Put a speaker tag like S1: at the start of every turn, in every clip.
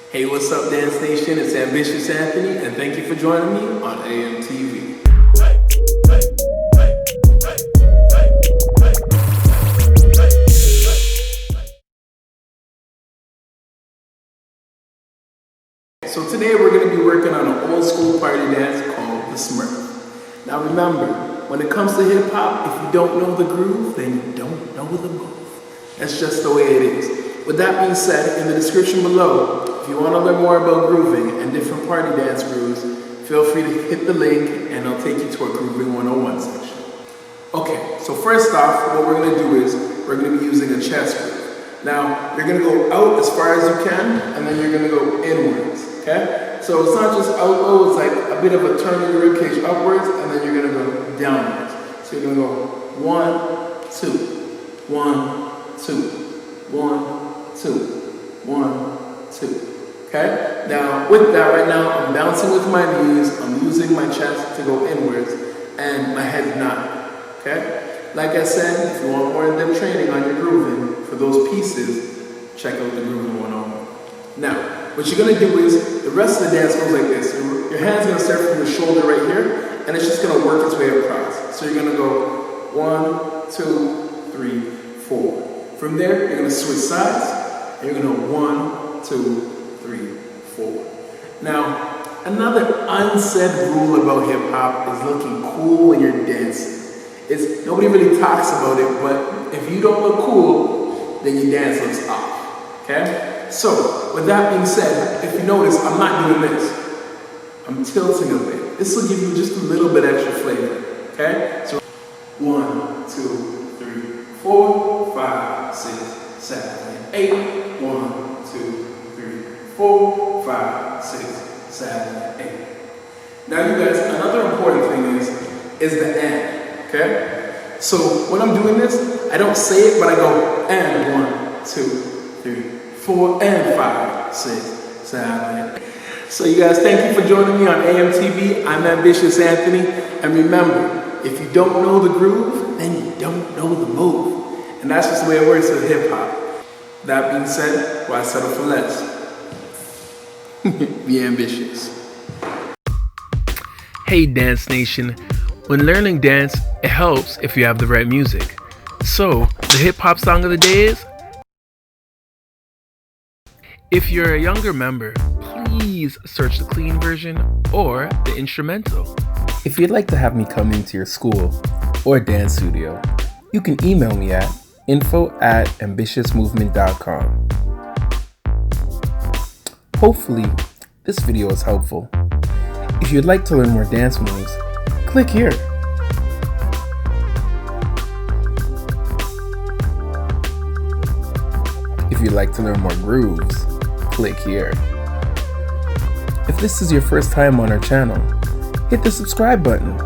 S1: Hey, what's up, Dance Nation? It's Ambitious Anthony, and thank you for joining me on AMTV. So today we're going to be working on an old school party dance called the Smurf. Now remember, when it comes to hip hop, if you don't know the groove, then you don't know the move. That's just the way it is. With that being said, in the description below, if you want to learn more about grooving and different party dance grooves, feel free to hit the link and I'll take you to our Grooving 101 section. Okay, so first off, what we're going to do is we're going to be using a chest groove. Now, you're going to go out as far as you can, and then you're going to go inwards, okay? So it's not just out, it's like a bit of a turn in the ribcage upwards, and then you're going to go downwards. So you're going to go 1, 2, 1, 2, 1, 2, 1, 2. Okay? Now, with that right now, I'm bouncing with my knees, I'm using my chest to go inwards, and my head nodding. Okay? Like I said, if you want more in-depth training on your grooving for those pieces, check out the Grooving 101. Now, what you're going to do is, the rest of the dance goes like this. Your hand's going to start from your shoulder right here, and it's just going to work its way across. So you're going to go 1, 2, 3, 4. From there, you're going to switch sides, and you're going to go 1, 2, 3, 4. Now, another unsaid rule about hip hop is looking cool when you're dancing. Nobody really talks about it, but if you don't look cool, then your dance looks off. Okay? So, with that being said, if you notice, I'm not doing this. I'm tilting a bit. This will give you just a little bit extra flavor. Okay? So, 1, 2, 3, 4, 5, 6, 7, 8. 1, 2, 3, 4, 5, 6, 7, 8. Now you guys, another important thing is the and, okay? So when I'm doing this, I don't say it, but I go and 1, 2, 3, 4, and 5, 6, 7, 8. So you guys, thank you for joining me on AMTV. I'm Ambitious Anthony, and remember, if you don't know the groove, then you don't know the move. And that's just the way it works with hip hop. That being said, why settle for less? Be ambitious.
S2: Hey Dance Nation, when learning dance, it helps if you have the right music. So, the hip hop song of the day is, if you're a younger member, please search the clean version or the instrumental.
S3: If you'd like to have me come into your school or dance studio, you can email me at info@ambitiousmovement.com. Hopefully, this video is helpful. If you'd like to learn more dance moves, click here. If you'd like to learn more grooves, click here. If this is your first time on our channel, hit the subscribe button.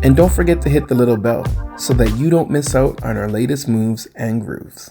S3: And don't forget to hit the little bell so that you don't miss out on our latest moves and grooves.